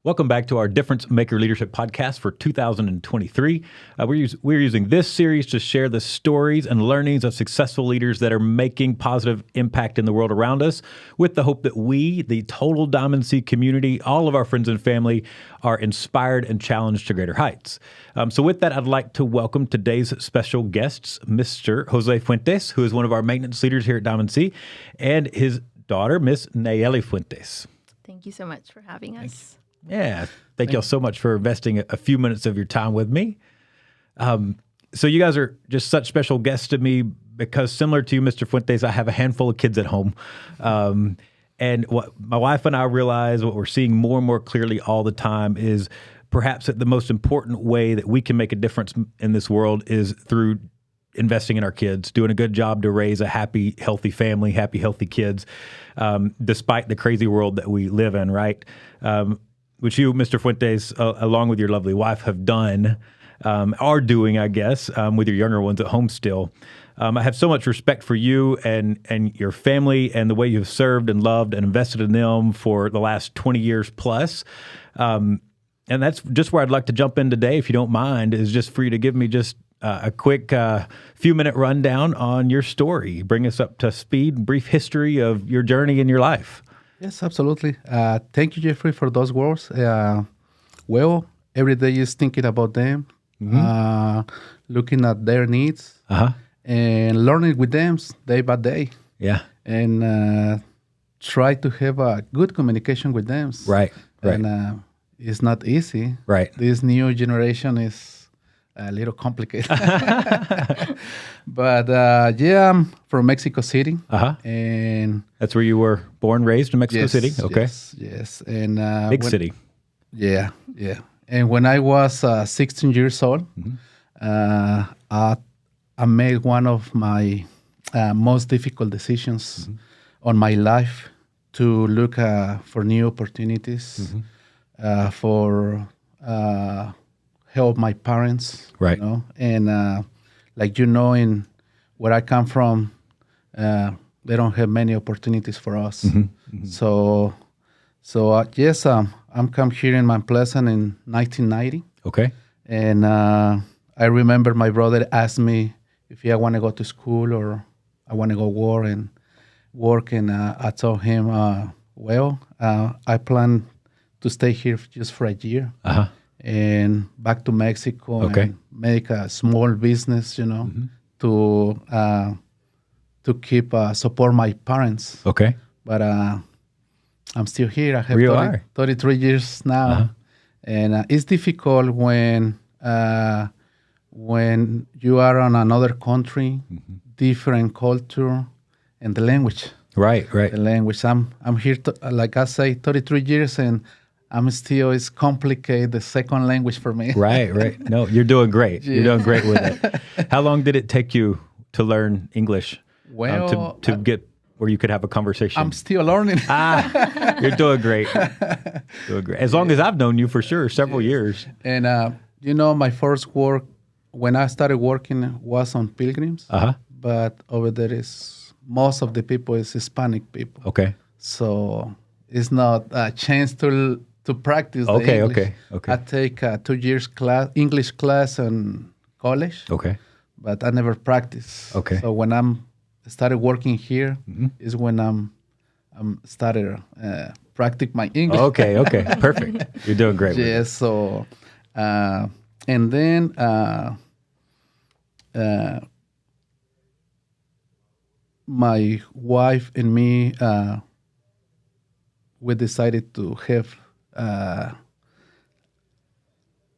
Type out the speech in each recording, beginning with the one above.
Welcome back to our Difference Maker Leadership Podcast for 2023. We're using this series to share the stories and learnings of successful leaders that are making positive impact in the world around us, with the hope that we, the total Diamond C community, all of our friends and family, are inspired and challenged to greater heights. So with that, I'd like to welcome today's special guests, Mr. Jose Fuentes, who is one of our maintenance leaders here at Diamond C, and his daughter, Miss Nayeli Fuentes. Thank you so much for having us. Yeah. Thank y'all so much for investing a few minutes of your time with me. So you guys are just such special guests to me because, similar to you, Mr. Fuentes, I have a handful of kids at home. And what my wife and I realize, what we're seeing more and more clearly all the time, is perhaps that the most important way that we can make a difference in this world is through investing in our kids, doing a good job to raise a happy, healthy family, happy, healthy kids, despite the crazy world that we live in, right? Which you, Mr. Fuentes, along with your lovely wife, have done, are doing, I guess, with your younger ones at home still. I have so much respect for you and your family and the way you've served and loved and invested in them for the last 20 years plus. And that's just where I'd like to jump in today, if you don't mind, is just for you to give me just a quick few-minute rundown on your story. Bring us up to speed, brief history of your journey in your life. Yes, absolutely. Thank you, Jeffrey, for those words. Well, every day is thinking about them, looking at their needs, and learning with them day by day. Yeah. And try to have a good communication with them. Right. And it's not easy. Right. This new generation is a little complicated. But yeah, I'm from Mexico City. And that's where you were born, raised in Mexico yes, City? Okay. Yes. And big city. Yeah. And when I was 16 years old, I made one of my most difficult decisions on my life to look for new opportunities, for help my parents. Right. You know? And in where I come from, they don't have many opportunities for us. So yes, I'm come here in Mount Pleasant in 1990. Okay. And I remember my brother asked me if I want to go to school or I want to go work. And I told him, I plan to stay here just for a year. And back to Mexico and make a small business, to keep support my parents. Okay. But I'm still here. I have 33 years now, and it's difficult when you are on another country, different culture, and the language. Right. The language. I'm here, like I say, 33 years, and it's complicated, the second language for me. Right. No, you're doing great. Yeah. You're doing great with it. How long did it take you to learn English? Well, to get where you could have a conversation? I'm still learning. You're doing great. As long as I've known you, for sure, several years. And, my first work, when I started working, was on pilgrims. But over there most of the people is Hispanic people. Okay. So it's not a chance to practice the English. Okay. I take a 2 years English class in college. Okay. But I never practice. Okay. So when I'm started working here is when I'm started practice my English. Okay. Perfect. You're doing great. Yes. So and then my wife and me we decided to have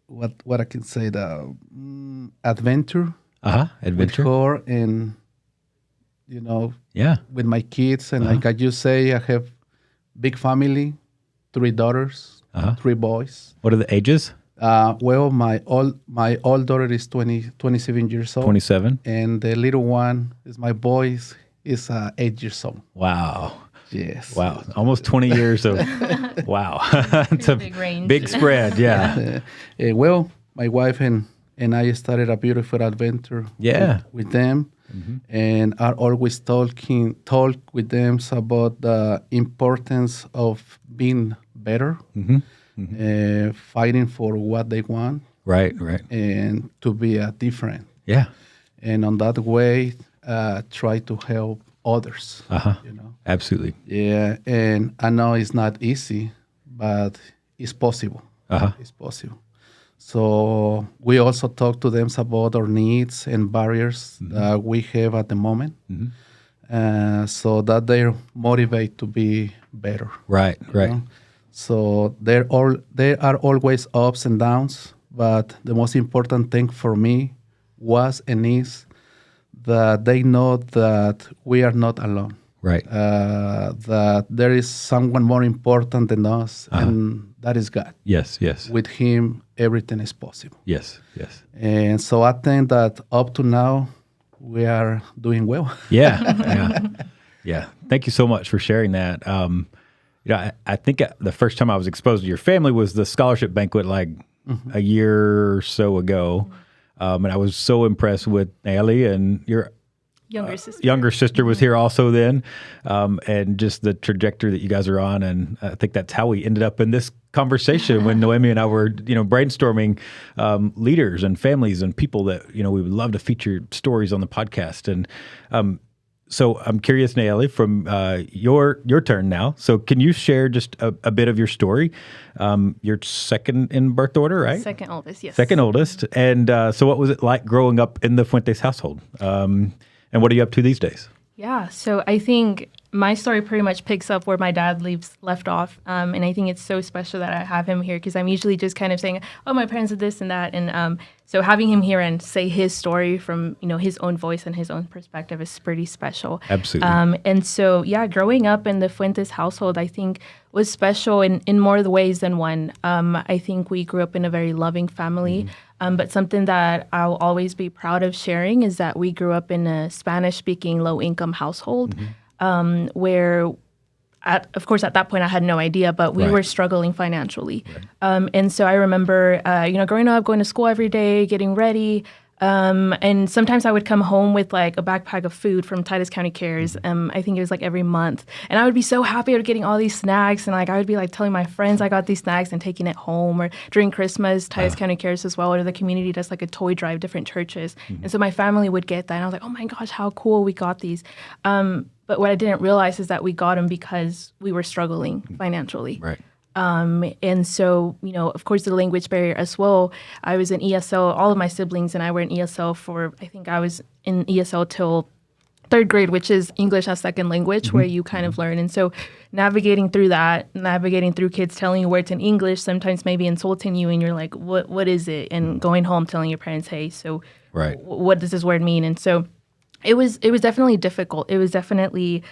what I can say, the adventure. Adventure. With her and with my kids, and like you say, I have big family, 3 daughters, 3 boys. What are the ages? Well, my old daughter is 27 years old. 27. And the little one is my boy is 8 years old. Wow. Yes. Wow. Almost 20 years of, wow. It's a big range. Big spread, yeah. Well, my wife and I started a beautiful adventure with them. And I always talk with them about the importance of being better fighting for what they want, Right. and to be different. Yeah. And on that way, try to help others. You know. Absolutely. Yeah, and I know it's not easy, but it's possible. It's possible. So we also talk to them about our needs and barriers that we have at the moment, so that they're motivated to be better. Right. know? So there are always ups and downs, but the most important thing for me was and is that they know that we are not alone. Right. That there is someone more important than us, and that is God. Yes. With Him, everything is possible. Yes. And so I think that up to now, we are doing well. Yeah. Thank you so much for sharing that. I think the first time I was exposed to your family was the scholarship banquet, like a year or so ago, and I was so impressed with Nayeli, and your younger sister was here also then, and just the trajectory that you guys are on. And I think that's how we ended up in this conversation when Noemi and I were, brainstorming leaders and families and people that, we would love to feature stories on the podcast. And so I'm curious, Nayeli, from your turn now. So can you share just a bit of your story? You're second in birth order, right? Second oldest, yes. Second oldest. And so what was it like growing up in the Fuentes household? And what are you up to these days? Yeah, so I think my story pretty much picks up where my dad left off. And I think it's so special that I have him here because I'm usually just kind of saying, oh, my parents did this and that. And so having him here and say his story from, his own voice and his own perspective is pretty special. Absolutely. And so, growing up in the Fuentes household, I think was special in more ways than one. I think we grew up in a very loving family. But something that I'll always be proud of sharing is that we grew up in a Spanish-speaking, low-income household where, of course, at that point I had no idea, but we were struggling financially. And so I remember, growing up, going to school every day, getting ready. And sometimes I would come home with like a backpack of food from Titus County Cares. I think it was like every month. And I would be so happy at getting all these snacks. And like I would be like telling my friends I got these snacks and taking it home. Or during Christmas, Titus County Cares as well, or the community does like a toy drive, different churches. And so my family would get that. And I was like, oh my gosh, how cool we got these. But what I didn't realize is that we got them because we were struggling financially. Right. And so, of course, the language barrier as well. I was in ESL, all of my siblings and I were in ESL I think I was in ESL till third grade, which is English as second language, where you kind of learn. And so navigating through kids telling you words in English, sometimes maybe insulting you, and you're like, what is it? And going home telling your parents, hey, so what does this word mean? And so it was definitely difficult. It was definitely,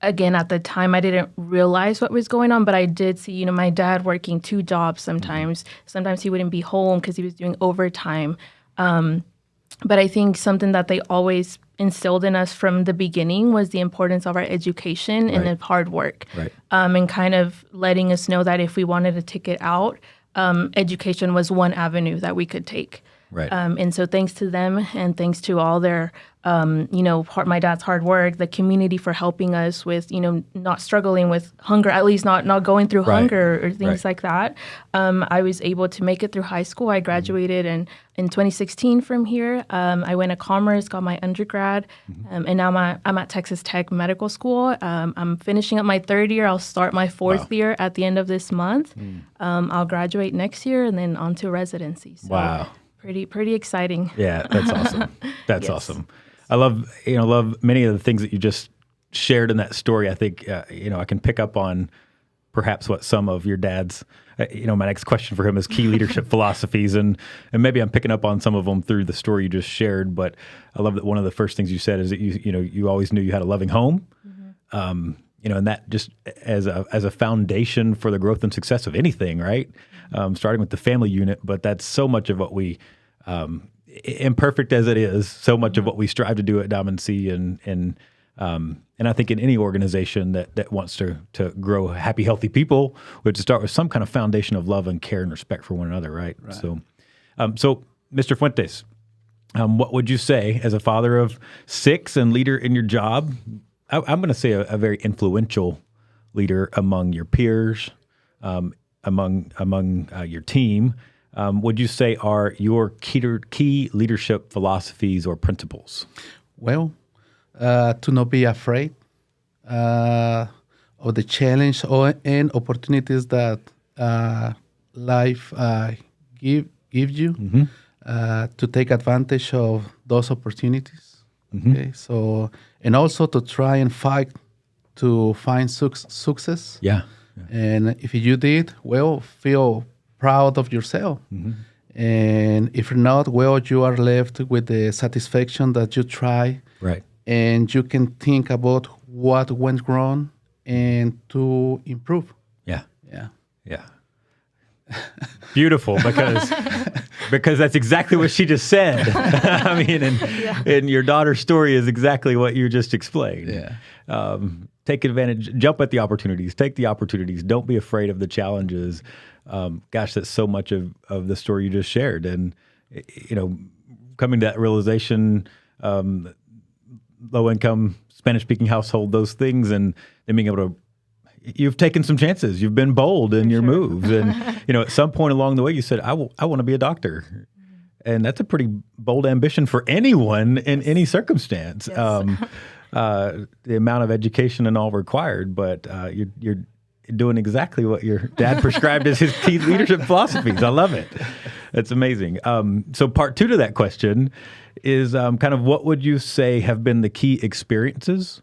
again, at the time, I didn't realize what was going on, but I did see, my dad working 2 jobs sometimes. Sometimes he wouldn't be home because he was doing overtime. But I think something that they always instilled in us from the beginning was the importance of our education and of hard work. And kind of letting us know that if we wanted to ticket out, education was one avenue that we could take. And so thanks to them and thanks to all their, my dad's hard work, the community for helping us with, not struggling with hunger, at least not going through hunger or things like that. I was able to make it through high school. I graduated in 2016 from here. I went to Commerce, got my undergrad, and now I'm at Texas Tech Medical School. I'm finishing up my 3rd year. I'll start my 4th year at the end of this month. I'll graduate next year and then on to residency. So Pretty exciting. Yeah, that's awesome. That's awesome. I love many of the things that you just shared in that story. I think I can pick up on perhaps what some of your dad's. My next question for him is key leadership philosophies, and maybe I'm picking up on some of them through the story you just shared. But I love that one of the first things you said is that you always knew you had a loving home. And that just as a foundation for the growth and success of anything, right? Starting with the family unit, but that's so much of what we, imperfect as it is, so much of what we strive to do at Diamond C, and I think in any organization that wants to grow happy, healthy people, we have to start with some kind of foundation of love and care and respect for one another, right? So, Mr. Fuentes, what would you say as a father of 6 and leader in your job? I'm going to say a very influential leader among your peers, among your team, would you say are your key leadership philosophies or principles? Well, to not be afraid of the challenge and opportunities that life give you, to take advantage of those opportunities. Okay, so and also to try and fight to find success. Yeah. And if you did, well, feel proud of yourself. And if not, well, you are left with the satisfaction that you try. Right. And you can think about what went wrong and to improve. Yeah. Yeah. Yeah. Beautiful, because that's exactly what she just said. I mean, and your daughter's story is exactly what you just explained. Yeah. Take advantage, jump at the opportunities, take the opportunities. Don't be afraid of the challenges. Gosh, that's so much of the story you just shared. And, coming to that realization, low income, Spanish speaking household, those things, and then being able to, you've taken some chances. You've been bold in your moves. And, at some point along the way, you said, I want to be a doctor. And that's a pretty bold ambition for anyone in any circumstance. Yes. The amount of education and all required, but you're doing exactly what your dad prescribed as his key leadership philosophies. I love it. That's amazing. So part two to that question is kind of what would you say have been the key experiences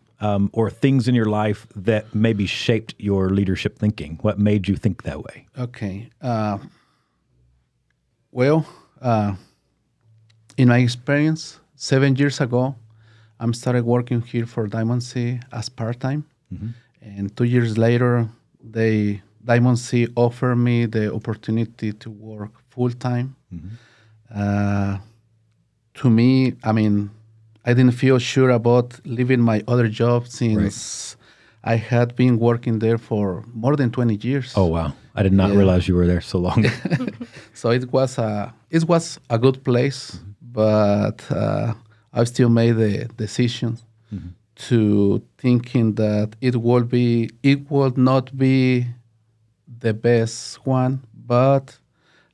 or things in your life that maybe shaped your leadership thinking? What made you think that way? Okay. In my experience, 7 years ago, I started working here for Diamond C as part-time. And 2 years later, Diamond C offered me the opportunity to work full-time. To me, I mean, I didn't feel sure about leaving my other job since I had been working there for more than 20 years. Oh, wow. I did not realize you were there so long. So it was a good place, but I still made the decision to thinking that it would not be the best one, but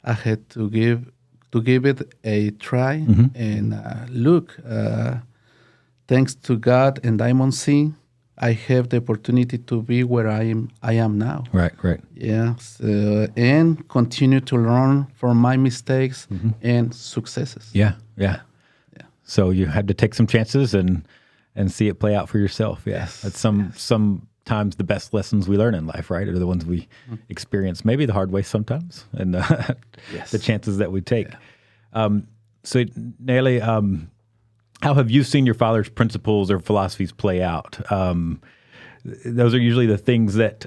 I had to give it a try. And look, thanks to God and Diamond C, I have the opportunity to be where I am now. Right. Yeah, and continue to learn from my mistakes and successes. Yeah. So you had to take some chances and see it play out for yourself. Yeah, yes. That's sometimes the best lessons we learn in life, right? Are the ones we experience, maybe the hard way sometimes, and the chances that we take. Yeah. So Nayeli, how have you seen your father's principles or philosophies play out? Those are usually the things that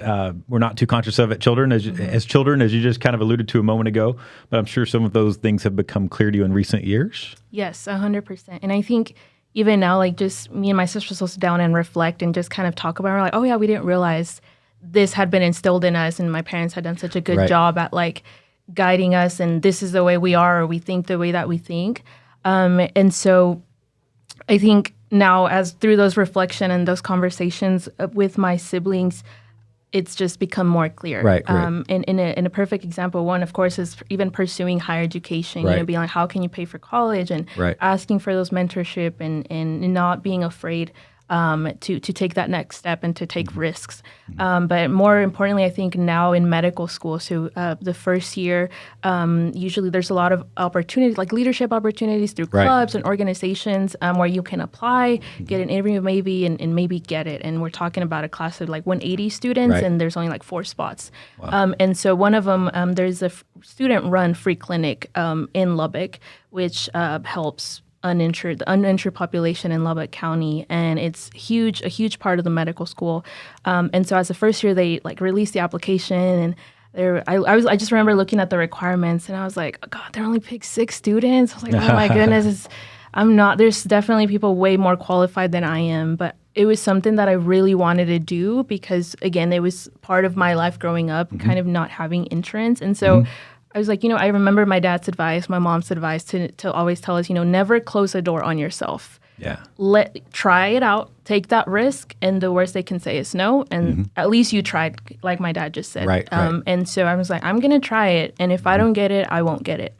we're not too conscious of as children, as you just kind of alluded to a moment ago. But I'm sure some of those things have become clear to you in recent years. Yes, 100%. And I think even now, like just me and my sisters will sit down and reflect and just kind of talk about it. We're like, oh yeah, we didn't realize this had been instilled in us, and my parents had done such a good job at like guiding us, and this is the way we are, or we think the way that we think. And so I think now, as through those reflection and those conversations with my siblings, it's just become more clear. Right. And in a perfect example, one, of course, is even pursuing higher education, being like, how can you pay for college, and asking for those mentorship and not being afraid to take that next step and to take risks. But more importantly, I think now in medical school, so the first year, usually there's a lot of opportunities, like leadership opportunities through clubs and organizations where you can apply, get an interview maybe, and maybe get it. And we're talking about a class of like 180 students, and there's only like 4 spots. Wow. And so one of them, there's a student-run free clinic in Lubbock, which helps the uninsured population in Lubbock County, and it's a huge part of the medical school. And so as the first year, they like released the application, and I just remember looking at the requirements, and I was like, oh God, they only picked 6 students. I was like, oh my goodness, there's definitely people way more qualified than I am, but it was something that I really wanted to do because, again, it was part of my life growing up, kind of not having insurance. And so I was like, I remember my dad's advice, my mom's advice to always tell us, never close a door on yourself. Yeah. Try it out, take that risk, and the worst they can say is no. And at least you tried, like my dad just said. Right. And so I was like, I'm going to try it. And if I don't get it, I won't get it.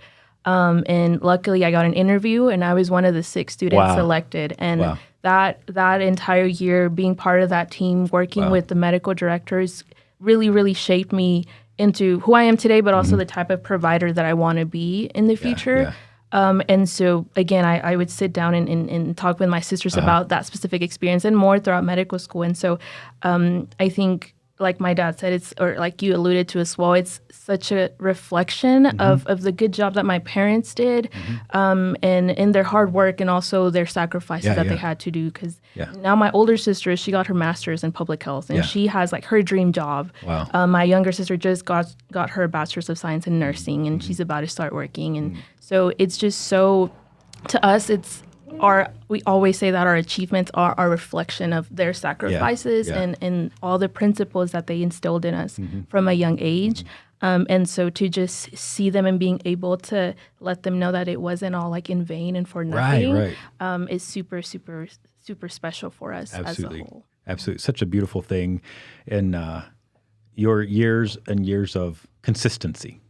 And luckily I got an interview and I was one of the 6 students selected. And that entire year being part of that team, working with the medical directors really, really shaped me into who I am today, but also the type of provider that I want to be in the future. And so, again, I would sit down and talk with my sisters about that specific experience and more throughout medical school. And so I think, like my dad said, or like you alluded to as well, it's such a reflection of the good job that my parents did and in their hard work and also their sacrifices that they had to do. Because now my older sister, she got her master's in public health and she has like her dream job. My younger sister just got her bachelor's of science in nursing and she's about to start working. And so it's just so, to us, we always say that our achievements are a reflection of their sacrifices and all the principles that they instilled in us from a young age. And so to just see them and being able to let them know that it wasn't all like in vain and for nothing is super, super, super special for us as a whole. Absolutely. Such a beautiful thing in your years and years of consistency,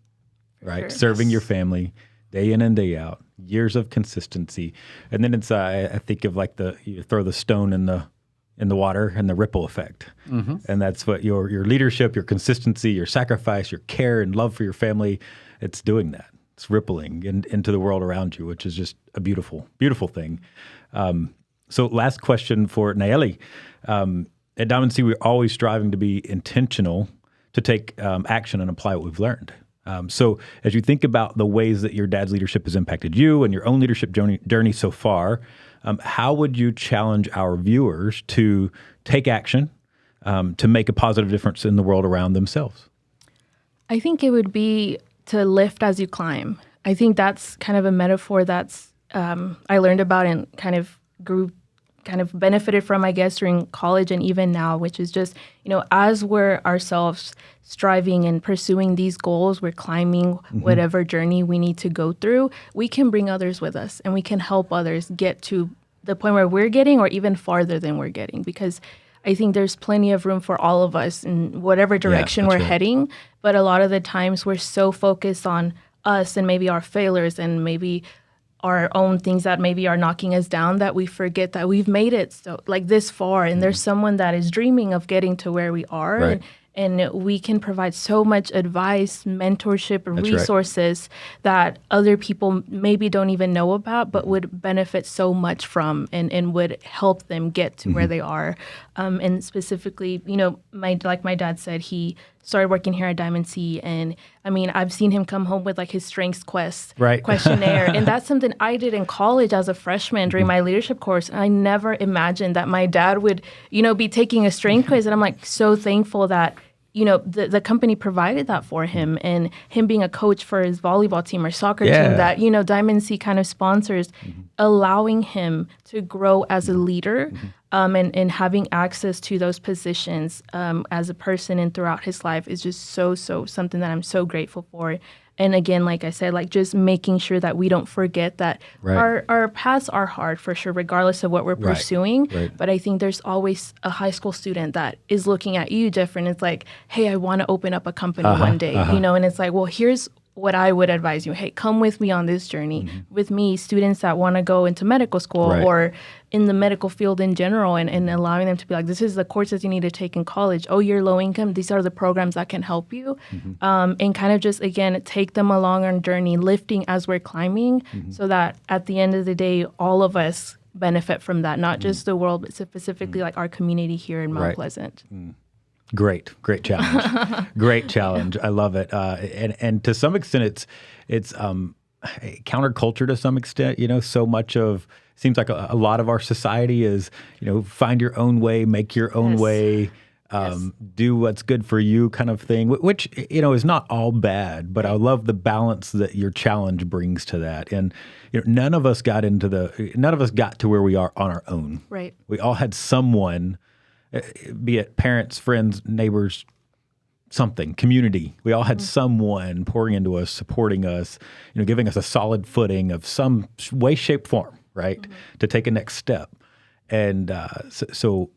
right? Sure. Serving your family day in and day out. Years of consistency, and then it's I think of like you throw the stone in the water and the ripple effect, and that's what your leadership, your consistency, your sacrifice, your care and love for your family, it's doing that. It's rippling into the world around you, which is just a beautiful, beautiful thing. So last question for Nayeli. At Diamond C, we're always striving to be intentional, to take action and apply what we've learned. So as you think about the ways that your dad's leadership has impacted you and your own leadership journey so far, how would you challenge our viewers to take action to make a positive difference in the world around themselves? I think it would be to lift as you climb. I think that's kind of a metaphor that's I learned about and kind of benefited from, I guess, during college and even now, which is just, as we're ourselves striving and pursuing these goals, we're climbing whatever journey we need to go through, we can bring others with us and we can help others get to the point where we're getting or even farther than we're getting. Because I think there's plenty of room for all of us in whatever direction we're heading. But a lot of the times we're so focused on us and maybe our failures and maybe our own things that maybe are knocking us down that we forget that we've made it so like this far and there's someone that is dreaming of getting to where we are and we can provide so much advice, mentorship, and resources that other people maybe don't even know about but would benefit so much from and would help them get to where they are. And specifically, like my dad said, he started working here at Diamond C, and I mean, I've seen him come home with like his Strengths Quest questionnaire, and that's something I did in college as a freshman during my leadership course. And I never imagined that my dad would, be taking a strength quiz, and I'm like so thankful that the company provided that for him, and him being a coach for his volleyball team or soccer team that, Diamond C kind of sponsors, allowing him to grow as a leader and having access to those positions as a person and throughout his life is just so something that I'm so grateful for. And again, like I said, like just making sure that we don't forget that our paths are hard for sure, regardless of what we're pursuing. But I think there's always a high school student that is looking at you different. It's like, hey, I want to open up a company one day, and it's like, well, here's what I would advise you. Hey, come with me on this journey. With me, students that want to go into medical school or in the medical field in general, and allowing them to be like, this is the courses you need to take in college. Oh, you're low income. These are the programs that can help you. And kind of just, again, take them along on a journey, lifting as we're climbing, so that at the end of the day, all of us benefit from that, not just the world, but specifically like our community here in Mount Pleasant. Great challenge. Great challenge. I love it. And to some extent, it's counterculture to some extent. So much of seems like a lot of our society is find your own way, make your own way, do what's good for you, kind of thing. Which is not all bad, but I love the balance that your challenge brings to that. And none of us got to where we are on our own. Right. We all had someone. Be it parents, friends, neighbors, something, community. We all had someone pouring into us, supporting us, giving us a solid footing of some way, shape, form, right? To take a next step. And so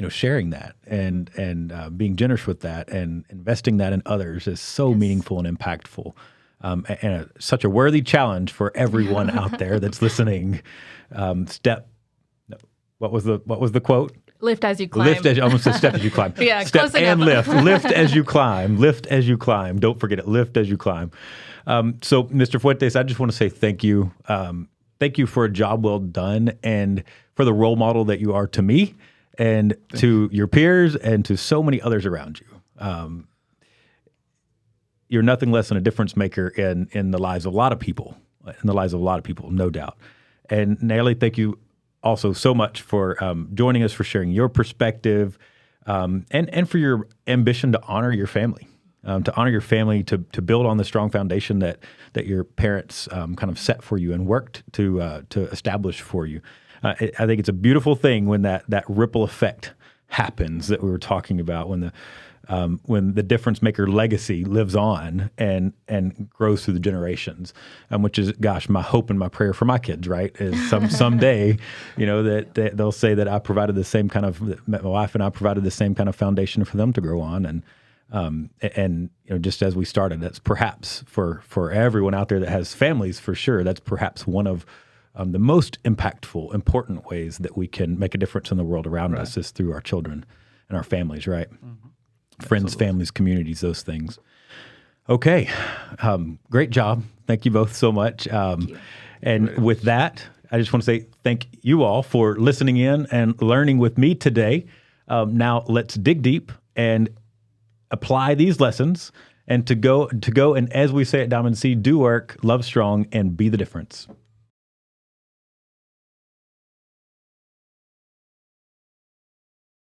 sharing that and being generous with that and investing that in others is so meaningful and impactful, and such a worthy challenge for everyone out there that's listening. What was the quote? Lift as you climb. Almost said step as you climb. Yeah, step close and enough. lift as you climb. Lift as you climb. Don't forget it. Lift as you climb. So, Mr. Fuentes, I just want to say thank you. Thank you for a job well done and for the role model that you are to me and to your peers and to so many others around you. You're nothing less than a difference maker in the lives of a lot of people, no doubt. And Nayeli, thank you also so much for joining us, for sharing your perspective, and for your ambition to honor your family. To build on the strong foundation that your parents kind of set for you and worked to establish for you. I think it's a beautiful thing when that ripple effect happens that we were talking about, when the difference maker legacy lives on and grows through the generations, which is, gosh, my hope and my prayer for my kids, right? Is someday, that they'll say that I provided the same kind of, my wife and I provided the same kind of foundation for them to grow on. And just as we started, that's perhaps for everyone out there that has families, for sure, that's perhaps one of the most impactful, important ways that we can make a difference in the world around us is through our children and our families, right? Friends, absolutely. Families, communities, those things. Okay. Great job. Thank you both so much. And with that, I just want to say thank you all for listening in and learning with me today. Now let's dig deep and apply these lessons and to go and, as we say at Diamond C, do work, love strong, and be the difference.